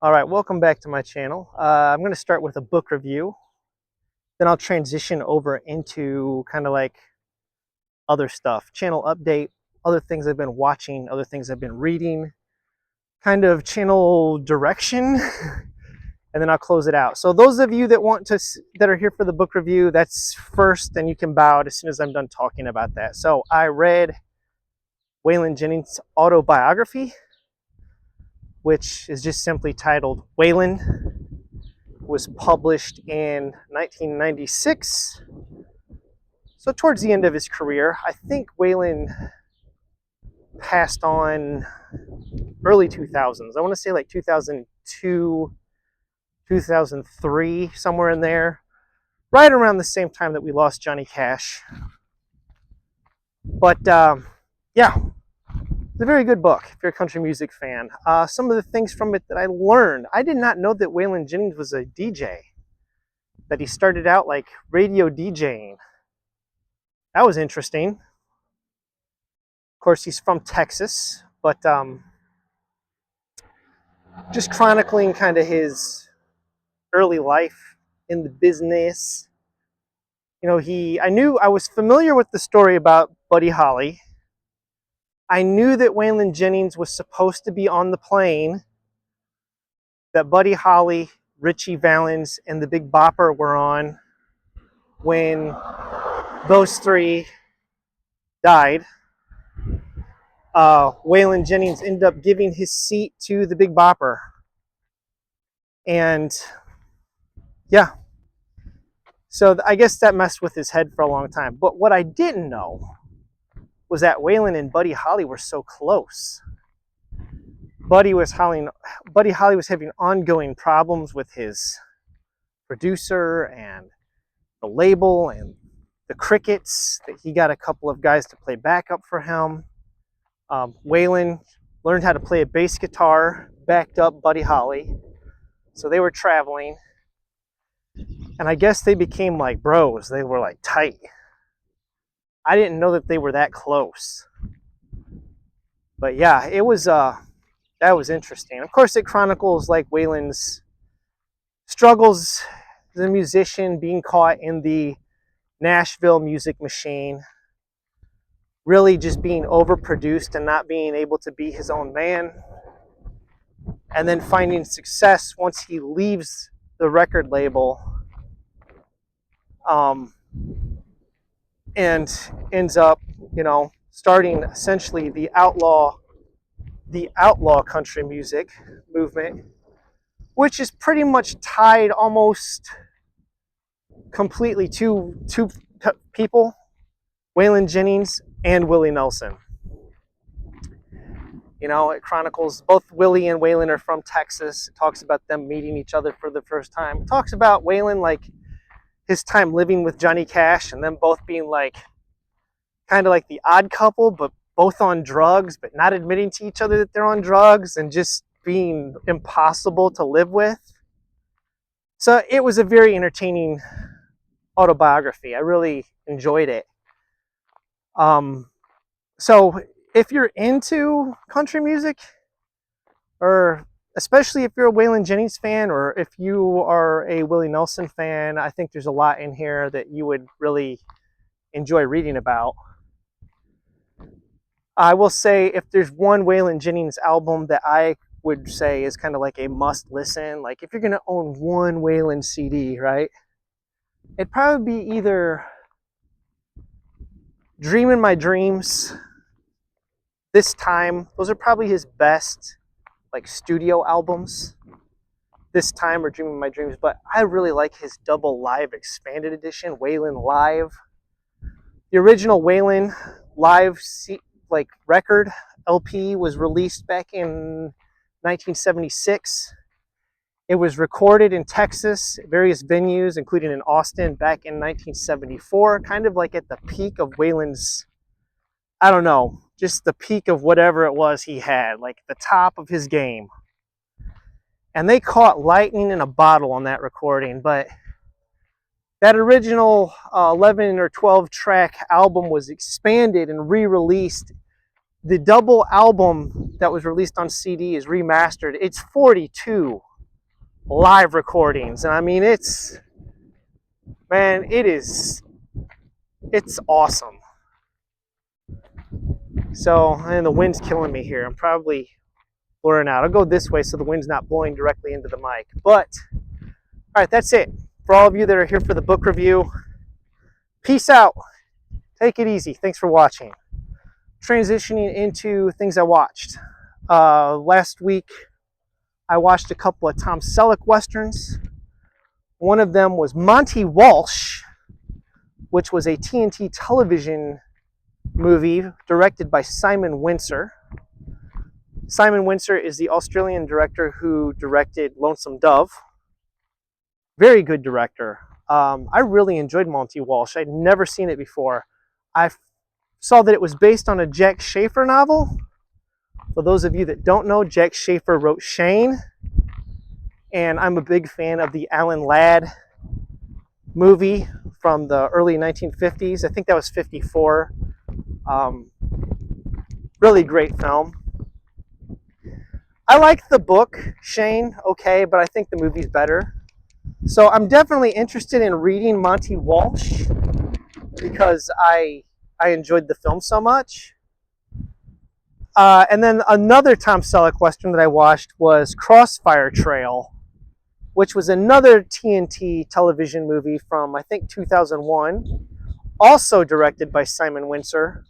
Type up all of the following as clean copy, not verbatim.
All right, welcome back to my channel. I'm going to start with a book review. Then I'll transition over into kind of like other stuff, channel update, other things I've been watching, other things I've been reading, kind of channel direction, and then I'll close it out. So those of you that that are here for the book review, that's first, and you can bow out as soon as I'm done talking about that. So I read Waylon Jennings' autobiography, which is just simply titled Waylon. Was published in 1996. So towards the end of his career, I think Waylon passed on early 2000s. I want to say like 2002, 2003, somewhere in there, right around the same time that we lost Johnny Cash. But yeah, it's a very good book if you're a country music fan. Some of the things from it that I learned, I did not know that Waylon Jennings was a DJ, that he started out like radio DJing. That was interesting. Of course, he's from Texas, but just chronicling kind of his early life in the business. You know, I was familiar with the story about Buddy Holly. I knew that Waylon Jennings was supposed to be on the plane that Buddy Holly, Ritchie Valens, and the Big Bopper were on when those three died. Waylon Jennings ended up giving his seat to the Big Bopper. And yeah, so I guess that messed with his head for a long time. But what I didn't know was that Waylon and Buddy Holly were so close. Buddy Holly was having ongoing problems with his producer and the label and the Crickets, that he got a couple of guys to play backup for him. Waylon learned how to play a bass guitar, backed up Buddy Holly. So they were traveling. And I guess they became like bros. They were like tight. I didn't know that they were that close. But yeah, it was that was interesting. Of course, it chronicles like Waylon's struggles as a musician, being caught in the Nashville music machine, really just being overproduced and not being able to be his own man, and then finding success once he leaves the record label, and ends up, starting essentially the outlaw country music movement, which is pretty much tied almost completely to two people, Waylon Jennings and Willie Nelson. It chronicles both Willie and Waylon are from Texas. It talks about them meeting each other for the first time. It talks about Waylon, like his time living with Johnny Cash, and them both being like kind of like the odd couple, but both on drugs, but not admitting to each other that they're on drugs, and just being impossible to live with. So it was a very entertaining autobiography. I really enjoyed it. So if you're into country music, or especially if you're a Waylon Jennings fan, or if you are a Willie Nelson fan, I think there's a lot in here that you would really enjoy reading about. I will say, if there's one Waylon Jennings album that I would say is kind of like a must listen, like if you're going to own one Waylon CD, right, it'd probably be either Dreamin' My Dreams, This Time. Those are probably his best like studio albums, This Time or Dreamin' My Dreams. But I really like his double live expanded edition, Waylon Live. The original Waylon Live record LP was released back in 1976. It was recorded in Texas at various venues, including in Austin, back in 1974, kind of like at the peak of Waylon's, I don't know, just the peak of whatever it was he had, like the top of his game. And they caught lightning in a bottle on that recording, but that original 11 or 12 track album was expanded and re-released. The double album that was released on CD is remastered. It's 42 live recordings. And I mean, it's awesome. So, and the wind's killing me here. I'm probably blurring out. I'll go this way so the wind's not blowing directly into the mic. But, all right, that's it. For all of you that are here for the book review, peace out. Take it easy. Thanks for watching. Transitioning into things I watched. Last week, I watched a couple of Tom Selleck westerns. One of them was Monte, Walsh, which was a TNT television movie directed by Simon Windsor. Simon Windsor is the Australian director who directed Lonesome Dove. Very good director. I really enjoyed Monte Walsh. I'd never seen it before. I saw that it was based on a Jack Schaefer novel. For those of you that don't know, Jack Schaefer wrote Shane. And I'm a big fan of the Alan Ladd movie from the early 1950s. I think that was 54. Really great film. I like the book, Shane, okay, but I think the movie's better. So I'm definitely interested in reading Monte Walsh because I enjoyed the film so much. And then another Tom Selleck Western that I watched was Crossfire Trail, which was another TNT television movie from, I think, 2001, also directed by Simon Windsor.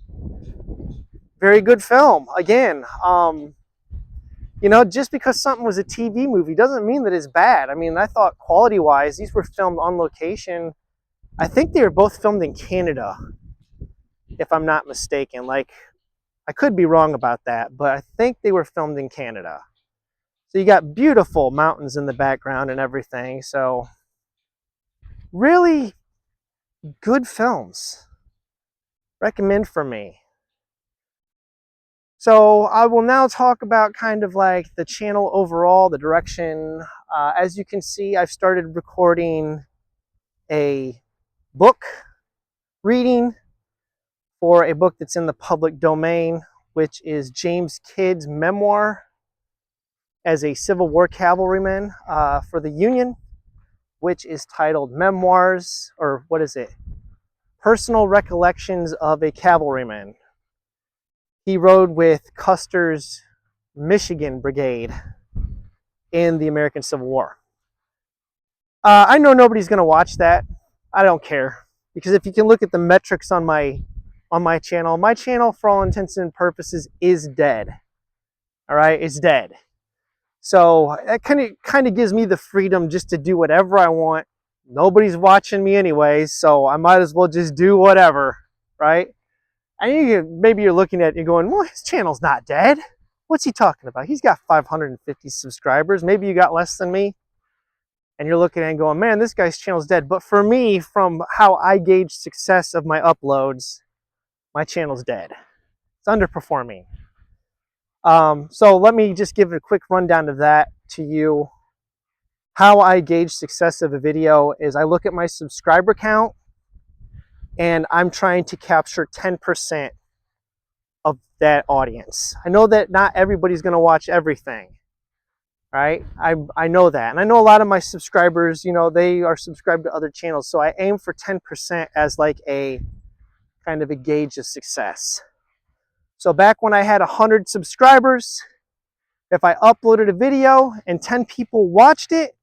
Very good film. Again, you know, just because something was a TV movie doesn't mean that it's bad. I mean, I thought quality-wise, these were filmed on location. I think they were both filmed in Canada, if I'm not mistaken. Like, I could be wrong about that, but I think they were filmed in Canada. So you got beautiful mountains in the background and everything. So really good films. Recommend for me. So I will now talk about kind of like the channel overall, the direction. As you can see, I've started recording a book reading for a book that's in the public domain, which is James Kidd's memoir as a Civil War cavalryman for the Union, which is titled Memoirs, or what is it? Personal Recollections of a Cavalryman. He rode with Custer's Michigan Brigade in the American Civil War. I know nobody's going to watch that. I don't care, because if you can look at the metrics on my channel, for all intents and purposes, is dead. All right, it's dead. So that kind of gives me the freedom just to do whatever I want. Nobody's watching me anyways, so I might as well just do whatever, right? And maybe you're looking at it and going, well, his channel's not dead. What's he talking about? He's got 550 subscribers. Maybe you got less than me. And you're looking at it and going, man, this guy's channel's dead. But for me, from how I gauge success of my uploads, my channel's dead. It's underperforming. So let me just give a quick rundown of that to you. How I gauge success of a video is I look at my subscriber count and I'm trying to capture 10% of that audience. I know that not everybody's going to watch everything, right? I know that. And I know a lot of my subscribers, you know, they are subscribed to other channels. So I aim for 10% as like a kind of a gauge of success. So back when I had 100 subscribers, if I uploaded a video and 10 people watched it,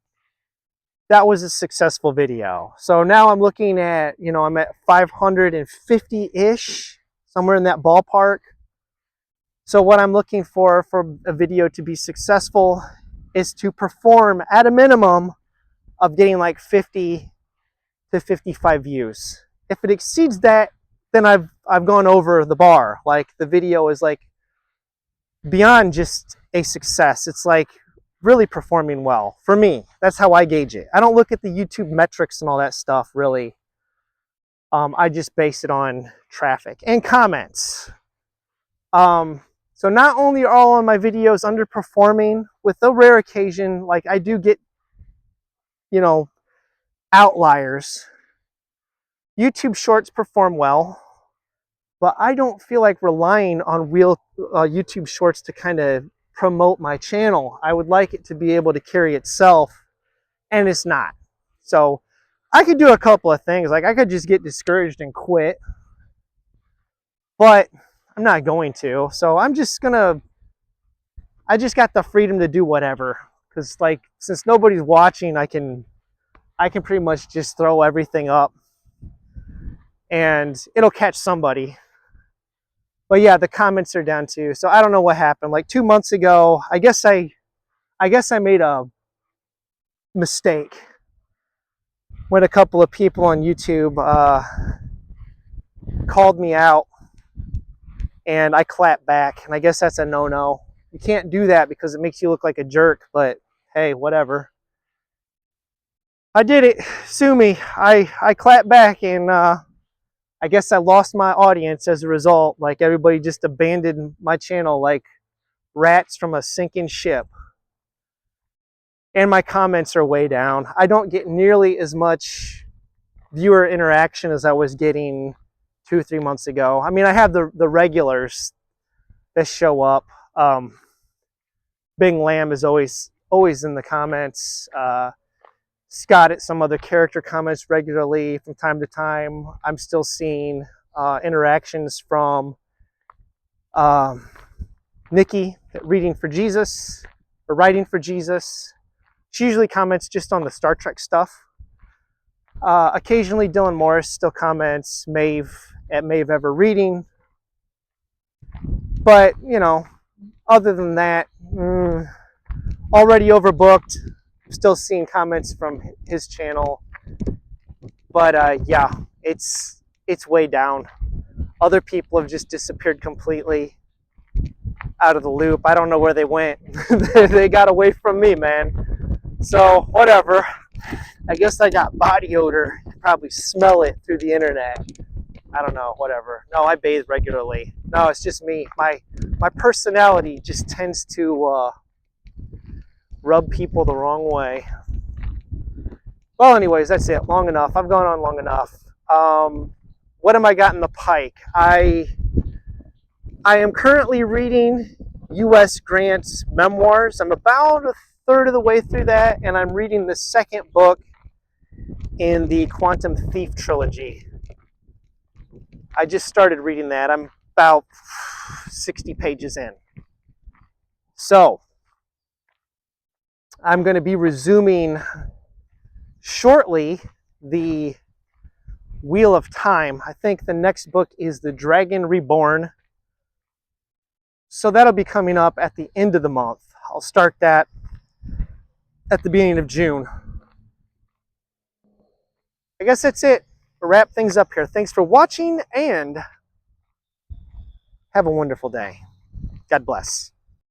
that was a successful video. So now I'm looking at, you know, I'm at 550-ish, somewhere in that ballpark. So what I'm looking for a video to be successful is to perform at a minimum of getting like 50 to 55 views. If it exceeds that, then I've gone over the bar. Like the video is like beyond just a success. It's like really performing well for me. That's how I gauge it. I don't look at the YouTube metrics and all that stuff really. I just base it on traffic and comments. So not only are all of my videos underperforming, with the rare occasion, like I do get, you know, outliers. YouTube Shorts perform well, but I don't feel like relying on real YouTube Shorts to kind of promote my channel. I would like it to be able to carry itself and it's not. So I could do a couple of things. Like I could just get discouraged and quit, but I'm not going to. So I just got the freedom to do whatever. Because like since nobody's watching, I can pretty much just throw everything up and it'll catch somebody. But yeah, the comments are down too. So I don't know what happened. Like 2 months ago, I guess I made a mistake when a couple of people on YouTube called me out and I clapped back. And I guess that's a no-no. You can't do that because it makes you look like a jerk, but hey, whatever. I did it. Sue me. I clapped back and I guess I lost my audience as a result. Like everybody just abandoned my channel like rats from a sinking ship. And my comments are way down. I don't get nearly as much viewer interaction as I was getting 2 or 3 months ago. I mean, I have the regulars that show up. Bing Lamb is always in the comments. Scott at some other character comments regularly from time to time. I'm still seeing interactions from Nikki at Reading for Jesus or Writing for Jesus. She usually comments just on the Star Trek stuff. Occasionally Dylan Morris still comments, Maeve at Maeve Ever Reading. But, you know, other than that, already overbooked. Still seeing comments from his channel. But yeah, it's way down. Other people have just disappeared completely out of the loop. I don't know where they went. They got away from me, man. So whatever. I guess I got body odor. You probably smell it through the internet. I don't know, whatever. No, I bathe regularly. No, it's just me. My personality just tends to rub people the wrong way. Well, anyways, that's it. Long enough. I've gone on long enough. What am I got in the pike? I am currently reading U.S. Grant's memoirs. I'm about a third of the way through that, and I'm reading the second book in the Quantum Thief trilogy. I just started reading that. I'm about 60 pages in. So, I'm going to be resuming shortly the Wheel of Time. I think the next book is The Dragon Reborn. So that'll be coming up at the end of the month. I'll start that at the beginning of June. I guess that's it. We'll wrap things up here. Thanks for watching and have a wonderful day. God bless.